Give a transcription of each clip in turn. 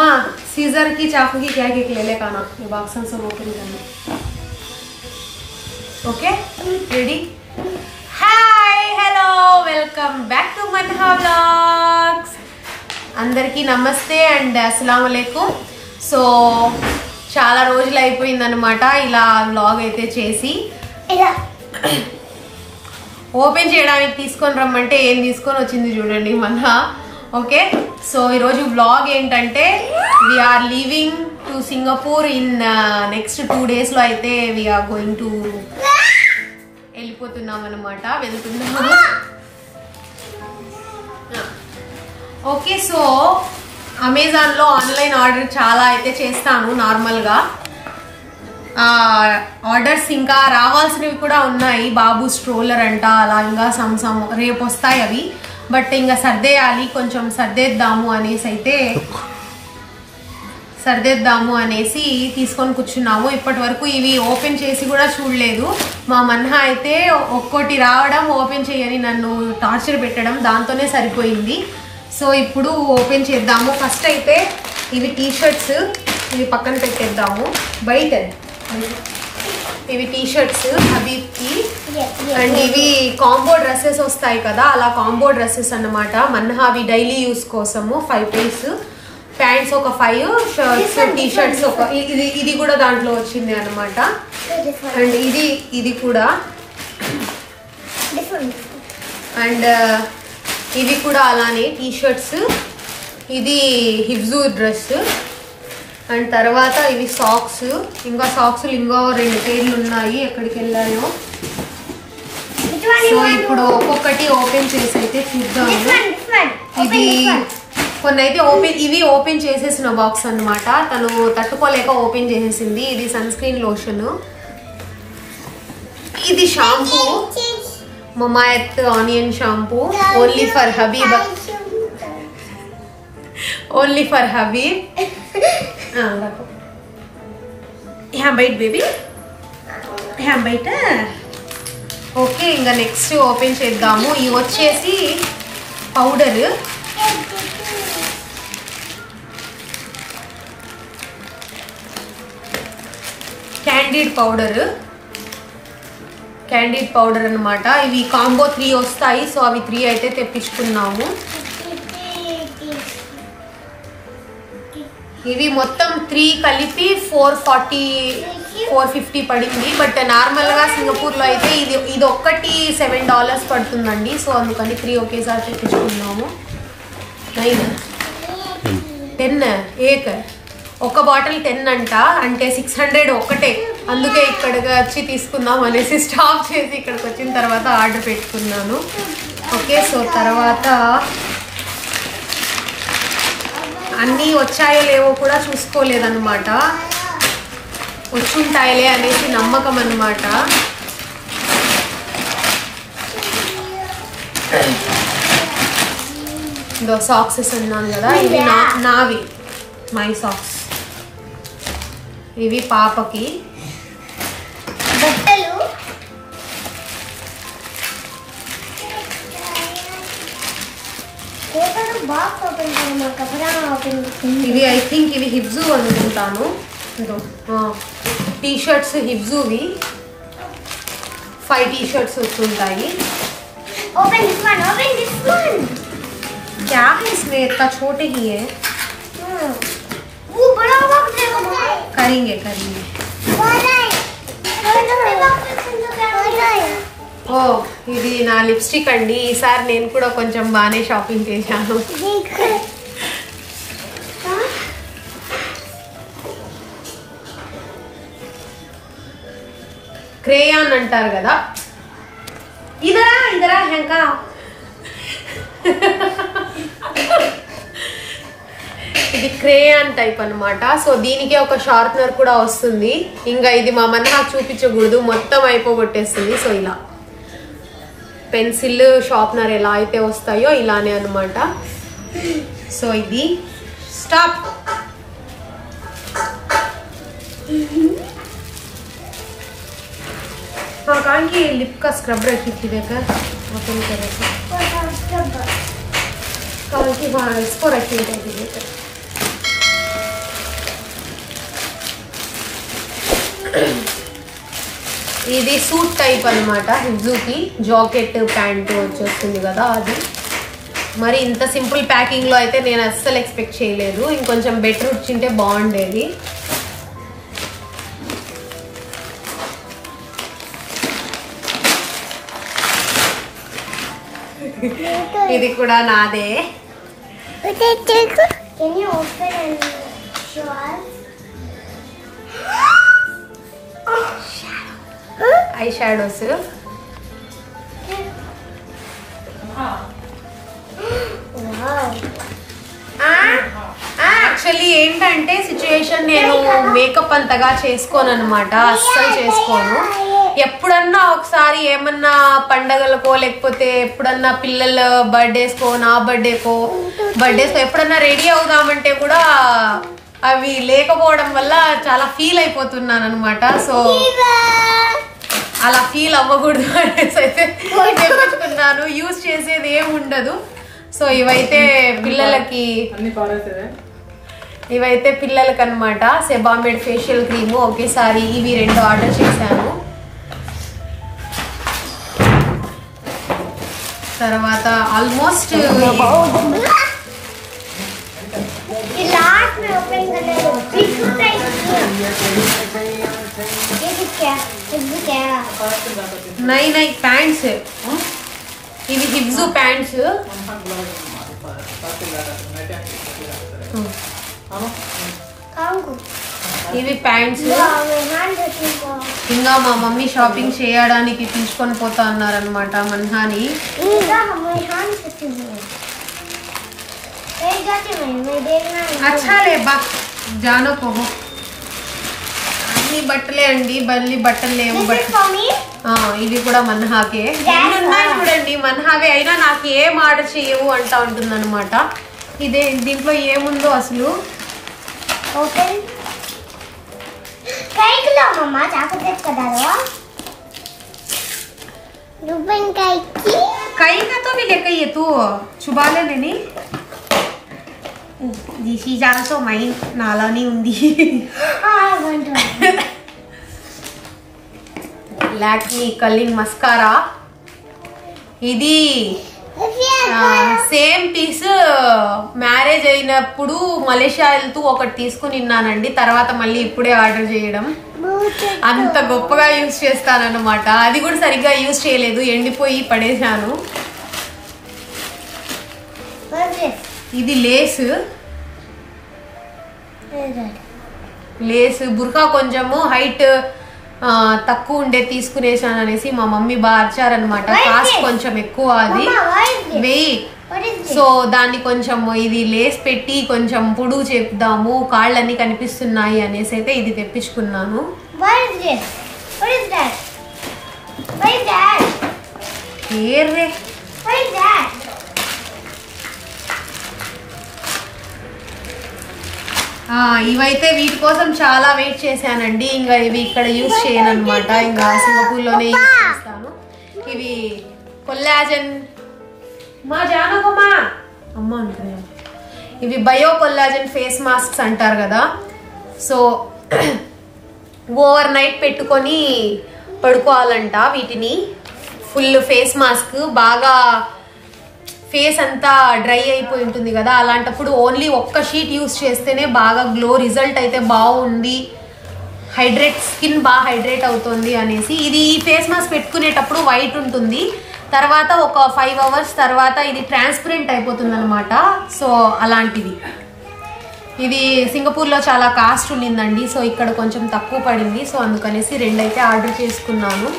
माँ सीजर की चाकू की क्या केक ले ले खाना ये बॉक्स से ओपन करना okay ready hi hello welcome back to Manha vlogs అందరికీ నమస్తే అండ్ అస్సలాము అలైకుం సో చాలా రోజులు అయిపోయిందన్నమాట ఇలా వ్లాగ్ అయితే చేసి ఇలా ఓపెన్ చేయడానికి తీసుకొని రమ్మంటే ఏం తీసుకొని వచ్చింది చూడండి మనహా ఓకే సో ఈ రోజు వ్లాగ్ ఏంటంటే we are leaving to Singapore in next 2 days లో అయితే వి ఆర్ గోయింగ్ టు వెళ్ళిపోతున్నాం అన్నమాట వెళ్తున్నాము ఓకే సో అమెజాన్ లో ఆన్లైన్ ఆర్డర్ చాలా అయితే చేస్తాను నార్మల్ గా ఆర్డర్స్ ఇంకా రావాల్సినవి కూడా ఉన్నాయి బాబు స్ట్రోలర్ అంట అలా ఇంకా సమ్ రేపు వస్తాయి అవి బట్ ఇంకా సర్దేయాలి కొంచెం సర్దేద్దాము అనేసి తీసుకొని కూర్చున్నాము ఇప్పటి వరకు ఇవి ఓపెన్ చేసి కూడా చూడలేదు మా మన్హా అయితే ఒక్కోటి రావడం ఓపెన్ చేయని నన్ను టార్చర్ పెట్టడం దాంతోనే సరిపోయింది సో ఇప్పుడు ఓపెన్ చేద్దాము ఫస్ట్ అయితే ఇవి టీ షర్ట్స్ ఇవి పక్కన పెట్టేద్దాము బయట ఇవి టీ షర్ట్స్ హబీబ్కి అండ్ ఇవి కాంబో డ్రెస్సెస్ వస్తాయి కదా అలా కాంబో డ్రెస్సెస్ అన్నమాట మన్హావి డైలీ యూస్ కోసము 5 పీస్ ప్యాంట్స్ ఒక 5 షర్ట్స్ టీ షర్ట్స్ ఒక ఇది కూడా దాంట్లో వచ్చింది అన్నమాట అండ్ ఇది కూడా అండ్ ఇవి కూడా అలానే టీ షర్ట్స్ ఇది హిబ్జూ డ్రెస్ అండ్ తర్వాత ఇవి సాక్స్ ఇంకా సాక్స్ ఇంకో 2 పేర్లు ఉన్నాయి ఎక్కడికి వెళ్ళాయో సో ఇప్పుడు ఒక్కొక్కటి ఓపెన్ చేసి అయితే చూద్దాము ఇది కొన్ని అయితే ఇవి ఓపెన్ చేసేసిన బాక్స్ అన్నమాట తను తట్టుకోలేక ఓపెన్ చేసేసింది ఇది సన్ స్క్రీన్ లోషన్ ఇది shampoo Mama Earth onion shampoo only for Habib यहाँ बैठ बेबी यहाँ बैठ ओके इंका नेक्स्ट ओपन చేద్దాము ఈ వచ్చేసి పౌడర్ క్యాండిడ్ పౌడర్ అన్నమాట ఇవి కాంబో 3 వస్తాయి సో అవి 3 అయితే తెప్పించుకున్నాము ఇవి మొత్తం 3 కలిపి 450 పడింది బట్ నార్మల్ గా సింగపూర్ లో అయితే ఇది ఒక్కటి $7 పడుతుందండి సో అందుకని 3 ఒకేసారి తెప్పించుకున్నాము 10 ఒక బాటిల్ 10 అంట అంటే 600 ఒకటే అందుకే ఇక్కడికి వచ్చి తీసుకుందాం అనేసి స్టాప్ చేసి ఇక్కడికి వచ్చిన తర్వాత ఆర్డర్ పెట్టుకున్నాను ఓకే సో తర్వాత అన్నీ వచ్చాయో లేవో కూడా చూసుకోలేదన్నమాట వచ్చుంటాయిలే అనేసి నమ్మకం అన్నమాట ఇదో సాక్సెస్ అన్నాను కదా ఇవి నావి మై సాక్స్ ఇవి పాపకి బట్టలు ఇవి ఐ థింక్ ఇవి హిబ్జూ అనుకుంటాను టీ షర్ట్స్ హిబ్జూవి 5 టీ షర్ట్స్ వచ్చుంటాయి क्या है इसमें इतना छोटे ही है वो बड़ा बॉक्स करेंगे ఓ ఇది నా లిప్స్టిక్ అండి ఈసారి నేను కూడా కొంచెం బాగానే షాపింగ్ చేశాను క్రేయాన్ అంటారు కదా ఇదరా హెంకా ఇది క్రేయాన్ టైప్ అన్నమాట సో దీనికి ఒక షార్ప్నర్ కూడా వస్తుంది ఇంకా ఇది మా మన్హాకు చూపించకూడదు మొత్తం అయిపోగొట్టేస్తుంది సో ఇలా పెన్సిల్ షార్ప్నర్ ఎలా అయితే వస్తాయో ఇలానే అన్నమాట సో ఇది స్టాప్ हाँ कहाँ की लिप का स्क्रब रखी थी देखकर ओपन करे कहाँ की हाँ इसको रखी थी देखकर ఇది సూట్ టైప్ అనమాట. హిబ్జూకి జాకెట్ ప్యాంటు వచ్చేస్తుంది కదా అది. మరి ఇంత సింపుల్ ప్యాకింగ్లో అయితే నేను అస్సలు ఎక్స్పెక్ట్ చేయలేదు. ఇంకొంచెం బెటర్ వచ్చింటే బాగుండేది. ఇది కూడా నాదే. I shadows. యాక్చువల్లీ ఏంటంటే సిచ్యుయేషన్, నేను మేకప్ అంతగా చేసుకోను అనమాట, అస్సలు చేసుకోను. ఎప్పుడన్నా ఒకసారి ఏమన్నా పండగలకో లేకపోతే ఎప్పుడన్నా పిల్లల బర్త్డేస్కో నా బర్త్డేస్కో ఎప్పుడన్నా రెడీ అవుదామంటే కూడా అవి లేకపోవడం వల్ల చాలా ఫీల్ అయిపోతున్నాను అనమాట. సో అలా ఫీల్ అవ్వకూడదు అనేసి అయితే తెప్పించుకున్నాను. యూజ్ చేసేది ఏమి ఉండదు. సో ఇవైతే పిల్లలకి అనమాట. సెబామెడ్ ఫేషియల్ క్రీము ఒకేసారి ఇవి 2 ఆర్డర్ చేశాను. తర్వాత ఆల్మోస్ట్ నై ప్యాంట్స్. ఇవి హిబ్జూ ప్యాంట్స్. ఇవి ప్యాంట్స్. ఇంకా మా మమ్మీ షాపింగ్ చేయడానికి తీసుకొని పోతా అన్నారనమాట మన్హాని. అచ్చాలే బా జానో పోహో. అన్ని బట్టలే అండి, బల్లి బట్టలు లేవు. ఇవి కూడా మన్హాకే ఉన్నాయి చూడండి, మన్హావే. అయినా నాకు ఏం ఆర్డర్ చేయవు అంటా ఉంటుంది అనమాట. ఇదే దీంట్లో ఏముందో అసలు. కైగా తో भी लेकर ये तू छुबा ले लेनी. This is also mine. నాలానే ఉంది. Lakme curling mascara. ఇది సేమ్ పీస్ మ్యారేజ్ అయినప్పుడు మలేషియా వెళ్తూ ఒకటి తీసుకుని ఉన్నానండి. తర్వాత మళ్ళీ ఇప్పుడే ఆర్డర్ చేయడం. అంత గొప్పగా యూజ్ చేస్తానన్నమాట. అది కూడా సరిగ్గా యూజ్ చేయలేదు, ఎండిపోయి పడేశాను. ఇది లేస్ బుర్కా కొంచెము హైట్ తక్కువ ఉండే తీసుకునేసాను అనేసి మా మమ్మీ బాగా అరిచారనమాట. కాస్ట్ కొంచెం ఎక్కువ అది వెయ్యి. సో దాన్ని కొంచెం ఇది లేస్ పెట్టి కొంచెం పొడుగు చెప్దాము, కాళ్ళన్నీ కనిపిస్తున్నాయి అనేసి అయితే ఇది తెప్పించుకున్నాను. ఇవైతే వీటి కోసం చాలా వెయిట్ చేశానండి. ఇంకా ఇవి ఇక్కడ యూజ్ చేయను అనమాట, ఇంకా సింగపూర్లోనే యూజ్ చేస్తాను. ఇవి కొల్లాజన్ మా జానకమ్మా అమ్మ అనుకున్నాను. ఇవి బయో కొల్లాజన్ ఫేస్ మాస్క్స్ అంటారు కదా. సో ఓవర్ నైట్ పెట్టుకొని పడుకోవాలంట వీటిని. Full face mask. బాగా ఫేస్ అంతా డ్రై అయిపోయి ఉంటుంది కదా, అలాంటప్పుడు ఓన్లీ ఒక్క షీట్ యూస్ చేస్తేనే బాగా గ్లో, రిజల్ట్ అయితే బాగుంది, స్కిన్ బాగా హైడ్రేట్ అవుతుంది అనేసి. ఇది ఈ ఫేస్ మాస్క్ పెట్టుకునేటప్పుడు వైట్ ఉంటుంది, తర్వాత ఒక 5 hours తర్వాత ఇది ట్రాన్స్పరెంట్ అయిపోతుంది అనమాట. సో అలాంటిది. ఇది సింగపూర్లో చాలా కాస్ట్ ఉండిందండి. సో ఇక్కడ కొంచెం తక్కువ పడింది. సో అందుకనేసి 2 అయితే ఆర్డర్ చేసుకున్నాను.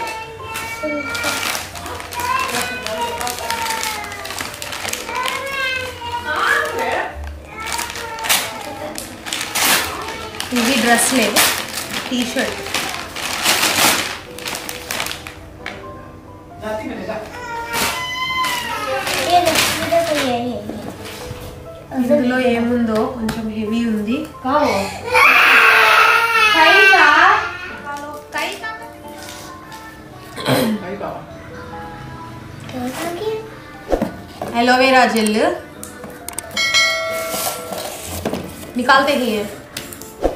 ఇవి డ్రెస్లే, టీ-షర్ట్. ఇందులో ఏముందో కొంచెం హెవీ ఉంది. एलोवेरा जेल निकालते ही है,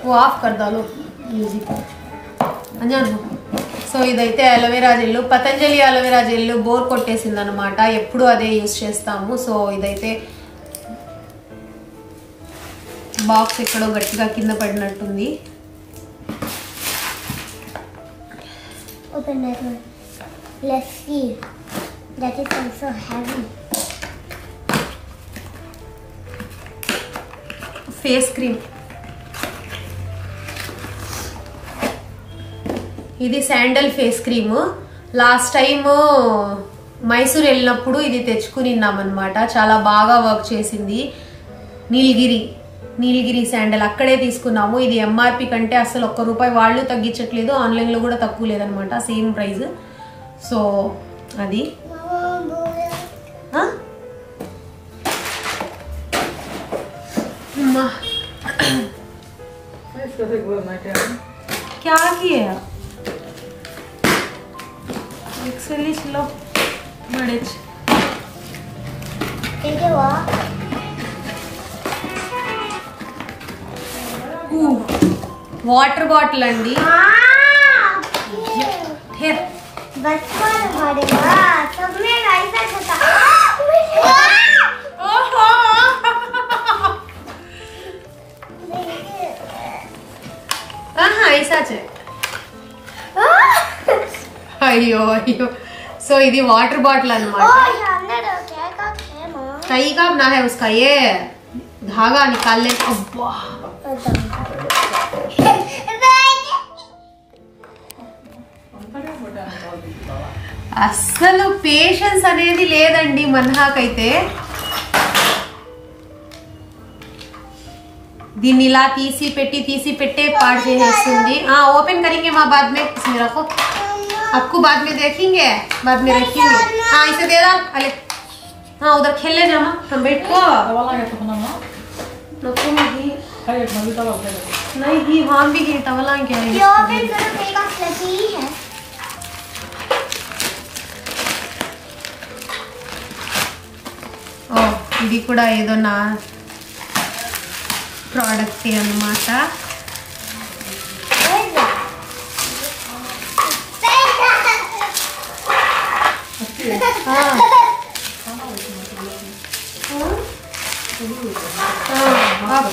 वो ऑफ कर डालो म्यूजिक अंजान हो. సో సో ఇదైతే aloe vera gel, Patanjali aloe vera gel bore కొట్టేసింది అనమాట, ఎప్పుడు అదే యూస్ చేస్తాము. సో ఇదైతే బాక్స్ ఎక్కడో గట్టిగా కింద పడినట్టుంది. Open that one. Let's see. That is also heavy. Face cream, ఇది sandal face cream. Last time Mysore వెళ్ళినప్పుడు ఇది తెచ్చుకునిన్నామన్నమాట, చాలా బాగా వర్క్ చేసింది. నీలగిరి శాండల్ అక్కడే తీసుకున్నాము. ఇది ఎంఆర్పి కంటే అసలు ₹1 వాళ్ళు తగ్గించట్లేదు, ఆన్లైన్లో కూడా తక్కువ లేదనమాట, సేమ్ ప్రైస్. సో అది क्या किया एक्सेलिश लो बड़े వాటర్ బాటిల్ అండి. అయ్యో అయ్యో. సో ఇది వాటర్ బాటిల్ అన్నమాట. कई का ना है उसका, ये धागा निकाल ले. अब्बा అస్సలు పేషెన్స్ అనేది లేదండి మన్హాకైతే. దీన్ని ఇలా తీసి పెట్టే పాడు చేసేస్తుంది. ఓపెన్ करेंगे माँ बाद में, इसमें रखो, आपको बाद में देखेंगे, बाद में रखेंगे. इसे दे दो. अरे उधर खेलने जामा, हम बैठो. नहीं हम भी गए तवला क्या है. ఇది కూడా ఏదో నా ప్రోడక్ట్ అన్నమాట.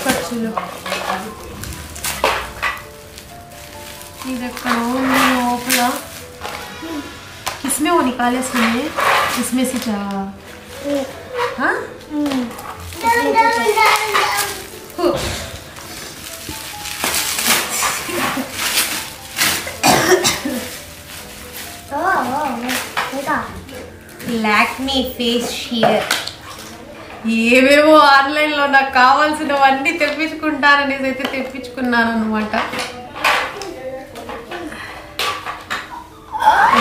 ఖర్చులు ఇది ఎక్కడ ఉంది లోపల. किसमें वो निकाले सुनिए, इसमें से क्या हाँ లాక్మీ ఫేస్ షీయర్. ఏవేవో ఆన్లైన్లో నాకు కావాల్సినవన్నీ తెప్పించుకుంటాననేసి అయితే తెప్పించుకున్నాను అనమాట.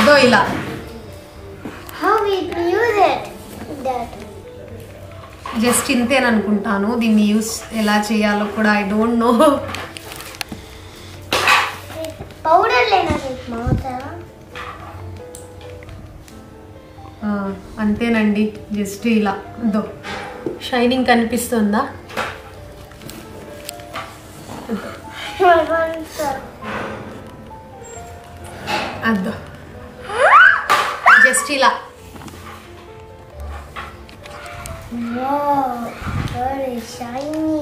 ఇదో ఇలా జస్ట్ ఇంతేననుకుంటాను. దీన్ని యూస్ ఎలా చేయాలో కూడా ఐ డోంట్ నో. అంతేనండి, జస్ట్ ఇలా. దో షైనింగ్ కనిపిస్తుందా? అద్దో జస్ట్ ఇలా. Wow, very shiny.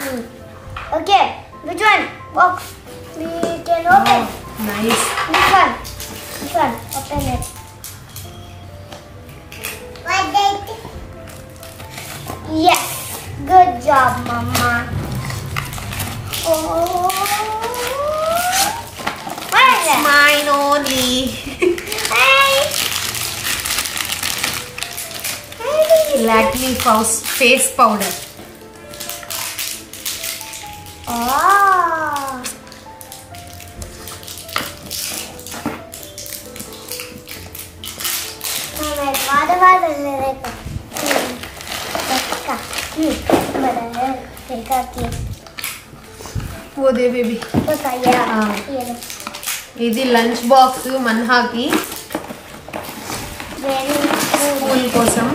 Okay, which one? Box. We can open. Nice. Which one? Which one? Open it. What is it? Yes. Good job, Mama. Oh. What is it? Mine only. Hey. Lakme face powder. Oh. वो दे baby. ఇది lunch box మన్హాకి school కోసం.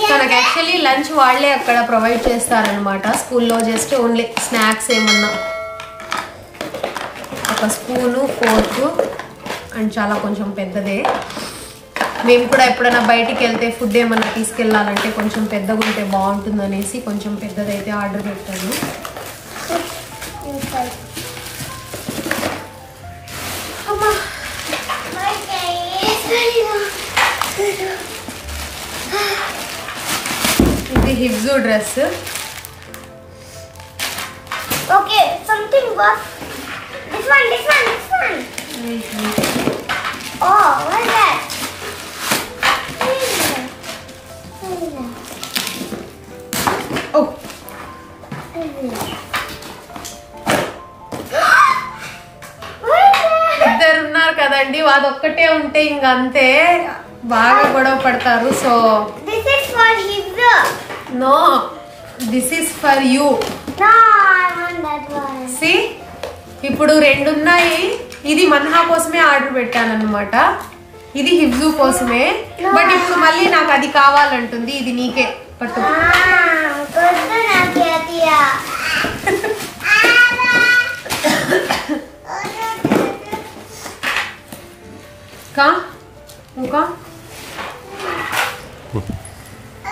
తనకు actually lunch వాళ్ళే అక్కడ provide చేస్తారనమాట స్కూల్లో. Just only snacks ఏమన్నా, ఒక స్పూను, ఫోర్క్, అండ్ చాలా కొంచెం పెద్దదే. మేము కూడా ఎప్పుడైనా బయటికి వెళ్తే ఫుడ్ ఏమన్నా తీసుకెళ్ళాలంటే కొంచెం పెద్దగా ఉంటే బాగుంటుంది అనేసి కొంచెం పెద్దదైతే ఆర్డర్ పెట్టాను. ఇది హిబ్జూ dress. Okay something this one oh what is that oh ఇద్దరు ఉన్నారు కదండి, అదొక్కటే ఉంటే ఇంకంతే బాగా గొడవ పడతారు. So this is for Hibzu. no, this is for you. No, I want that one. See, ఇప్పుడు రెండు ఉన్నాయి. ఇది మన్హా కోసమే ఆర్డర్ పెట్టాను అనమాట, ఇది హిబ్జూ కోసమే. బట్ ఇప్పుడు మళ్ళీ నాకు అది కావాలంటుంది. ఇది నీకే పట్టు.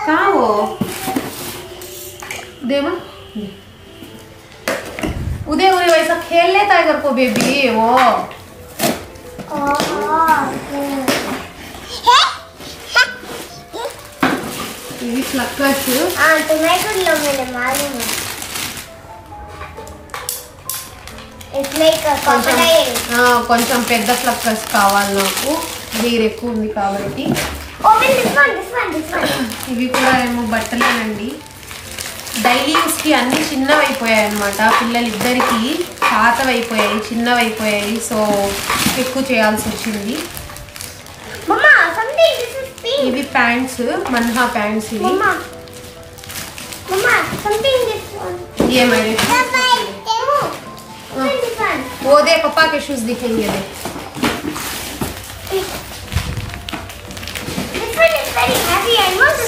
का वो देवा उदय उदय वैसा खेल लेता है घर को बेबी वो. ఇది ఫ్లక్కర్స్. టొమాటోలో మేడం మాలూమ్ ఇట్స్ లైక్ క్రొకొడైల్. కొంచెం పెద్ద ఫ్లక్కర్స్ కావాలి నాకు, హెయిర్ ఎక్కువ ఉంది కాబట్టి. Open this one. ఇవి కూడా ఏమో బట్టలేనండి, డైలీ యూస్కి అన్నీ చిన్నవైపోయాయి అనమాట. పిల్లలిద్దరికి పాతవైపోయాయి, చిన్నవైపోయాయి. సో ఎక్కువ చేయాల్సి వచ్చింది. ఇవి ప్యాంట్స్, మన్హా ప్యాంట్స్. ఇవి ये मेरे वो दे पापा के शूज दिखेंगे दे.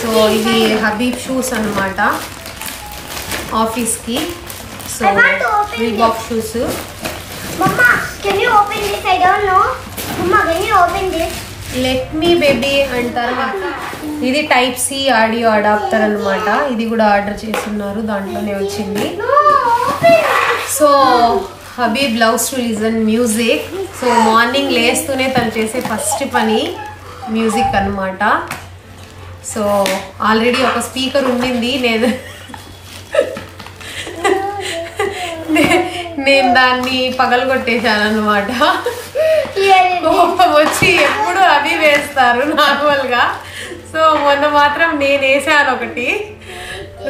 సో ఇది హబీబ్ షూస్ అన్నమాట ఆఫీస్ కి. So Reebok shoes. Mama, can you open this? I don't know. Mama, can you open this? Let me baby అంటారు. ఇది టైప్ సి ఆడియో అడాప్టర్ అన్నమాట. ఇది కూడా ఆర్డర్ చేస్తున్నారు, దాంట్లోనే వచ్చింది. So Habib loves to listen music. So morning లేస్తూనే తను చేసే ఫస్ట్ పని మ్యూజిక్ అన్నమాట. సో ఆల్రెడీ ఒక స్పీకర్ ఉండింది, నేను దాన్ని పగలగొట్టేశాను అన్నమాట. కోపం వచ్చి ఎప్పుడు అవి వేస్తారు నార్మల్గా. సో మొన్న మాత్రం నేను వేసాను ఒకటి,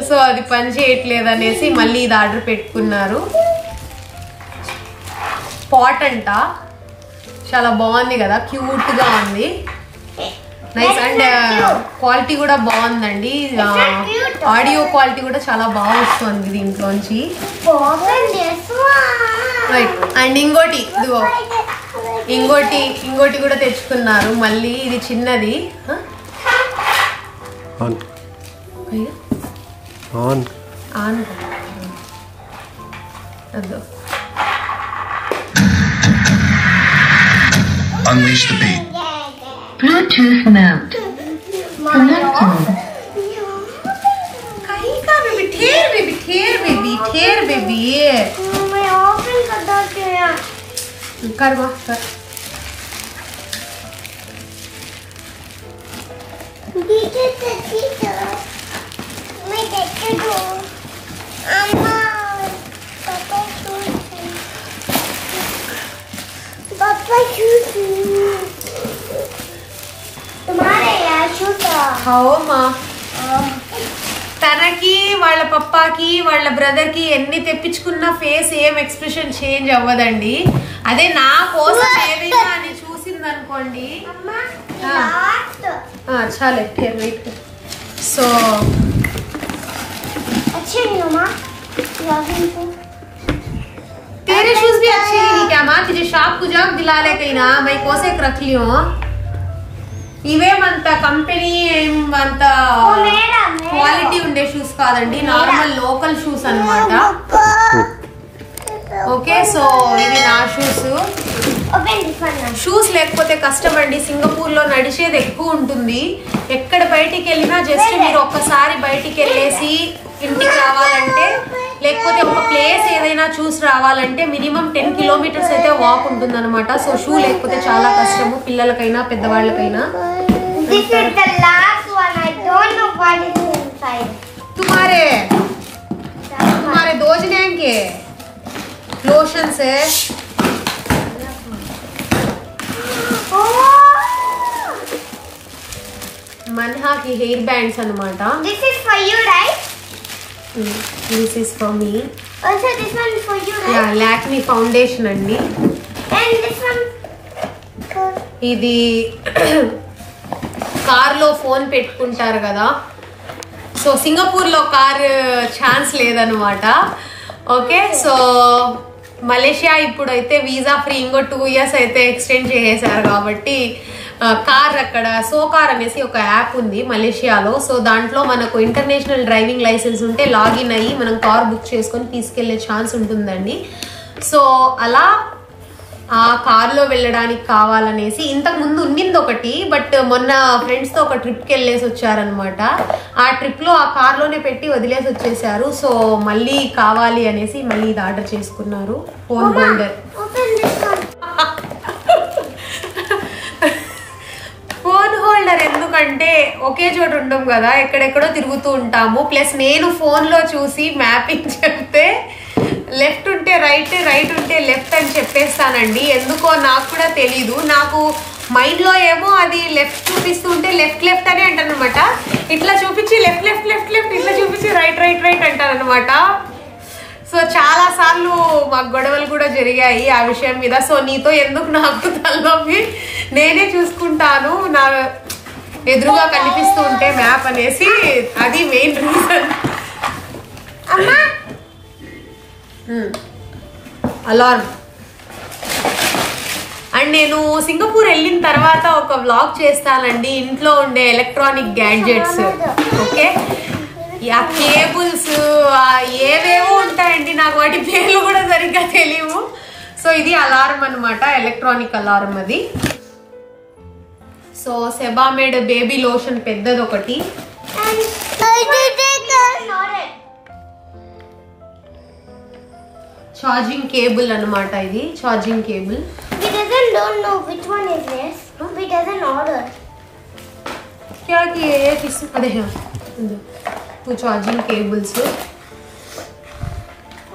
సో అది పని చేయట్లేదు అనేసి మళ్ళీ ఇది ఆర్డర్ పెట్టుకున్నారు. పాట్ అంట, చాలా బాగుంది కదా, క్యూట్గా ఉంది, నైస్. అండ్ క్వాలిటీ కూడా బాగుందండి, ఆడియో క్వాలిటీ కూడా చాలా బాగా వస్తుంది దీంట్లోంచి. అండ్ ఇంకోటి ఇదిగో ఇంకోటి కూడా తెచ్చుకున్నారు మళ్ళీ. ఇది చిన్నది, అదో Unleash the beat. Bluetooth mode. Connected. ठेर बेबी मैं ओपन कर देती हूं. कर वो कर. दीदी मैं देखती हूं. अम्मा पापा शूज तुम्हारे यार शूज खाओ माँ. తనకి వాళ్ళ పప్పాకి వాళ్ళ బ్రదర్ కి ఎన్ని తెప్పించుకున్న ఫేస్ ఏం ఎక్స్ప్రెషన్ చేంజ్ అవ్వదండి. అదే నా కోసం ఏదైనా అని చూసింది అనుకోండి. చాలే ఫిర్ వెయిట్. సో अच्छे नहीं हो माँ, तेरे शूज भी अच्छे नहीं क्या माँ? तुझे शॉप को जाओ दिला ले कहीं ना, मैं कोसे रख ली हूँ. ఇవేమంత కంపెనీ ఏమంత క్వాలిటీ ఉండే షూస్ కాదండి, నార్మల్ లోకల్ షూస్ అన్నమాట. ఓకే, సో ఇవి నా shoes. Open this one now. Shoes లేకపోతే కష్టం అండి. సింగపూర్లో నడిచేది ఎక్కువ ఉంటుంది. ఎక్కడ బయటికి వెళ్ళినా జస్ట్ మీరు ఒక్కసారి బయటికి వెళ్ళేసి ఇంటికి రావాలంటే, లేకపోతే ఒక ప్లేస్ ఏదైనా చూసి రావాలంటే మినిమం 10 కిలోమీటర్స్ అయితే వాక్ ఉంటుంది అనమాట. సో షూ లేకపోతే చాలా కష్టము, పిల్లలకైనా పెద్దవాళ్ళకైనా. This is the last one. I don't know what is inside. तुम्हारे दो जने के लोशंस है. मन्हा की हेयर बैंड्स अन्नमाट. This is for you, right? This is for me. Also, this one is for you, right? Yeah, Lakme foundation అండి. And this one. ఇది కార్లో ఫోన్ పెట్టుకుంటారు కదా. సో సింగపూర్లో కార్ ఛాన్స్ లేదనమాట. ఓకే, సో మలేషియా ఇప్పుడైతే visa free ఇంకో 2 years అయితే ఎక్స్టెండ్ చేసేసారు కాబట్టి కార్ అక్కడ సోకార్ అనేసి ఒక యాప్ ఉంది మలేషియాలో. సో దాంట్లో మనకు ఇంటర్నేషనల్ డ్రైవింగ్ లైసెన్స్ ఉంటే లాగిన్ అయ్యి మనం కార్ బుక్ చేసుకొని తీసుకెళ్లే ఛాన్స్ ఉంటుందండి. సో అలా ఆ కార్లో వెళ్ళడానికి కావాలనేసి ఇంతకు ముందు ఉండింది ఒకటి, బట్ మొన్న ఫ్రెండ్స్తో ఒక ట్రిప్కి వెళ్ళేసి వచ్చారనమాట. ఆ ట్రిప్లో ఆ కార్లోనే పెట్టి వదిలేసి వచ్చేసారు. సో మళ్ళీ కావాలి అనేసి మళ్ళీ ఇది ఆర్డర్ చేసుకున్నారు. Phone holder. ఫోన్ హోల్డర్ ఎందుకంటే ఒకే చోట ఉండం కదా, ఎక్కడెక్కడో తిరుగుతూ ఉంటాము. ప్లస్ నేను ఫోన్లో చూసి మ్యాపింగ్ చెప్తే లెఫ్ట్ ఉంటే రైట్, రైట్ ఉంటే లెఫ్ట్ అని చెప్పేస్తానండి. ఎందుకో నాకు కూడా తెలీదు. నాకు మైండ్లో ఏమో అది లెఫ్ట్ చూపిస్తూ ఉంటే లెఫ్ట్ లెఫ్ట్ అని అంటాను అనమాట. ఇట్లా చూపించి లెఫ్ట్ లెఫ్ట్ లెఫ్ట్ లెఫ్ట్, ఇట్లా చూపించి రైట్ రైట్ రైట్ అంటాను అనమాట. సో చాలా సార్లు మాకు గొడవలు కూడా జరిగాయి ఆ విషయం మీద. సో నీతో ఎందుకు నాకు తలనొప్పి, నేనే చూసుకుంటాను నా ఎదురుగా కనిపిస్తూ ఉంటే మ్యాప్ అనేసి, అది మెయిన్ రీజన్. అలార్మ్. అండ్ నేను సింగపూర్ వెళ్ళిన తర్వాత ఒక వ్లాగ్ చేస్తానండి ఇంట్లో ఉండే ఎలక్ట్రానిక్ గ్యాడ్జెట్స్. ఓకే, ఆ కేబుల్స్ ఏవేవో ఉంటాయండి, నాకు వాటి పేర్లు కూడా సరిగ్గా తెలియవు. సో ఇది అలారం అనమాట, ఎలక్ట్రానిక్ అలారం అది. సో సెబామేడ్ బేబీ లోషన్ పెద్దది ఒకటి. ఛార్జింగ్ కేబుల్ అన్నమాట, ఇది charging cable. We don't know which one is this. We doesn't order. क्या किए ये किस अरे हाँ वो charging cables.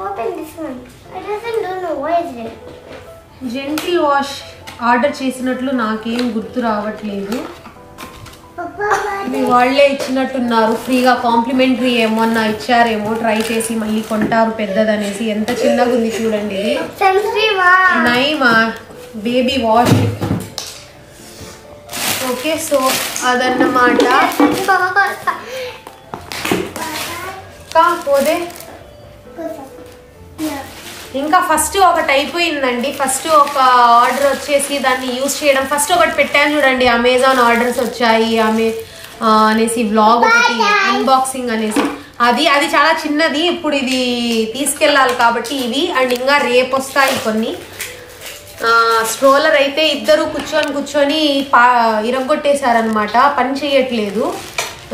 Open this one. I don't know what is it. Gentle wash order చేసినట్లు నాకేం గుర్తు రావట్లేదు. మీ వాళ్ళే ఇచ్చినట్టున్నారు ఫ్రీగా, కాంప్లిమెంటరీ ఏమన్నా ఇచ్చారేమో, ట్రై చేసి మళ్ళీ కొంటారు పెద్దదనేసి. ఎంత చిన్నగా ఉంది చూడండి ఇది. Naima baby wash. Okay, so అదన్నమాట. పోదే ఇంకా ఫస్ట్ ఒకటి అయిపోయిందండి. ఫస్ట్ ఒక ఆర్డర్ వచ్చేసి దాన్ని యూజ్ చేయడం, ఫస్ట్ ఒకటి పెట్టాను చూడండి, అమెజాన్ ఆర్డర్స్ వచ్చాయి అనేసి వ్లాగ్ ఒకటి, అన్బాక్సింగ్ అనేసి. అది చాలా చిన్నది. ఇప్పుడు ఇది తీసుకెళ్ళాలి కాబట్టి ఇవి, అండ్ ఇంకా రేపు వస్తాయి కొన్ని. స్ట్రోలర్ అయితే ఇద్దరు కూర్చొని ఇరగొట్టేశారనమాట, పని చేయట్లేదు,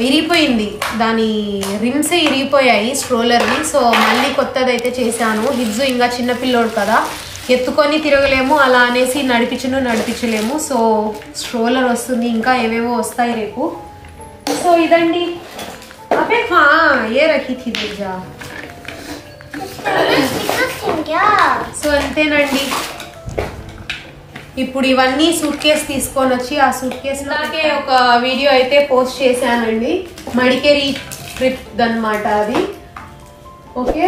ఇరిగిపోయింది, దాని రిమ్సే ఇరిగిపోయాయి స్ట్రోలర్ని. సో మళ్ళీ కొత్తది అయితే చేశాను. హిజ్జు ఇంకా చిన్నపిల్లోడు కదా, ఎత్తుకొని తిరగలేము, అలా అనేసి నడిపించలేము. సో స్ట్రోలర్ వస్తుంది, ఇంకా ఏవేవో వస్తాయి రేపు. సో ఇదండి. అబ్బే ఏ రఖీ థీ దిజా. సో అంతేనండి. ఇప్పుడు ఇవన్నీ సూట్ కేస్ తీసుకొని వచ్చి ఆ సూట్ కేస్ నాకే ఒక వీడియో అయితే పోస్ట్ చేశానండి, మడికేరి ట్రిప్ అన్నమాట అది. ఓకే,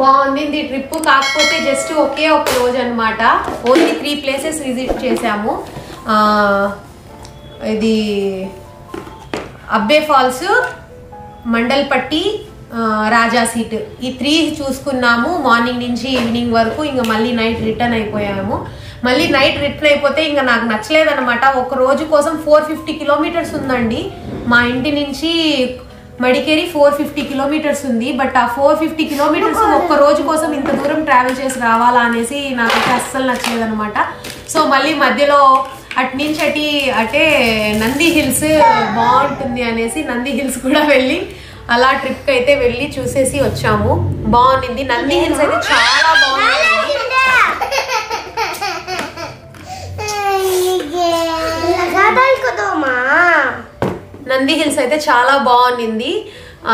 బాగుంది ట్రిప్. కాకపోతే జస్ట్ ఒకే ఒక రోజు అనమాట, ఓన్లీ 3 places విజిట్ చేసాము. ఇది అబ్బే ఫాల్స్, మండల్పట్టి, రాజా సీట్, ఈ 3 చూసుకున్నాము మార్నింగ్ నుంచి ఈవినింగ్ వరకు. ఇంకా మళ్ళీ నైట్ రిటర్న్ అయిపోయాము. మళ్ళీ నైట్ రిటర్న్ అయిపోతే ఇంకా నాకు నచ్చలేదన్నమాట. ఒక రోజు కోసం 450 kilometers ఉందండి మా ఇంటి నుంచి మడికేరి 450 కిలోమీటర్స్ ఉంది. బట్ ఆ 450 కిలోమీటర్స్ ఒక్క రోజు కోసం ఇంత దూరం ట్రావెల్ చేసి రావాలా అనేసి నాకైతే అస్సలు నచ్చలేదు అనమాట. సో మళ్ళీ మధ్యలో అటు అటే నంది హిల్స్ బాగుంటుంది అనేసి నంది హిల్స్ కూడా వెళ్ళి అలా ట్రిప్ అయితే వెళ్ళి చూసేసి వచ్చాము. బాగుంది. నంది హిల్స్ అయితే చాలా బాగుంది. నంది హిల్స్ అయితే చాలా బాగుంది.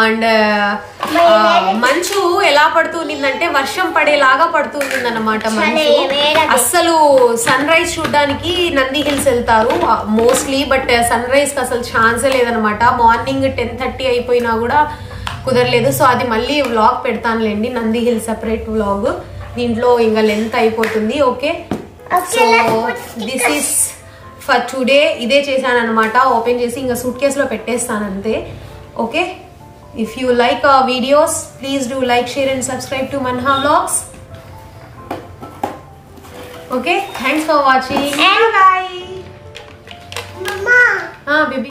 అండ్ మంచు ఎలా పడుతుందంటే వర్షం పడేలాగా పడుతుంది అన్నమాట. మంచు అస్సలు సన్ రైజ్ చూడడానికి నంది హిల్స్ వెళ్తారు మోస్ట్లీ. బట్ సన్ రైజ్ కి అసలు ఛాన్సే లేదనమాట. మార్నింగ్ 10:30 అయిపోయినా కూడా కుదరలేదు. సో అది మళ్ళీ వ్లాగ్ పెడతానులేండి, నంది హిల్స్ సెపరేట్ వ్లాగ్. దీంట్లో ఇంకా లెంత్ అయిపోతుంది. Okay, so this is for today. ఇదే చేశాను అనమాట. ఓపెన్ చేసి ఇంకా సూట్ కేసులో పెట్టేస్తాను అంతే. Okay, if you like our videos, please do like, share and subscribe to Manha Vlogs. Okay, thanks for watching. And bye. Mama. Baby.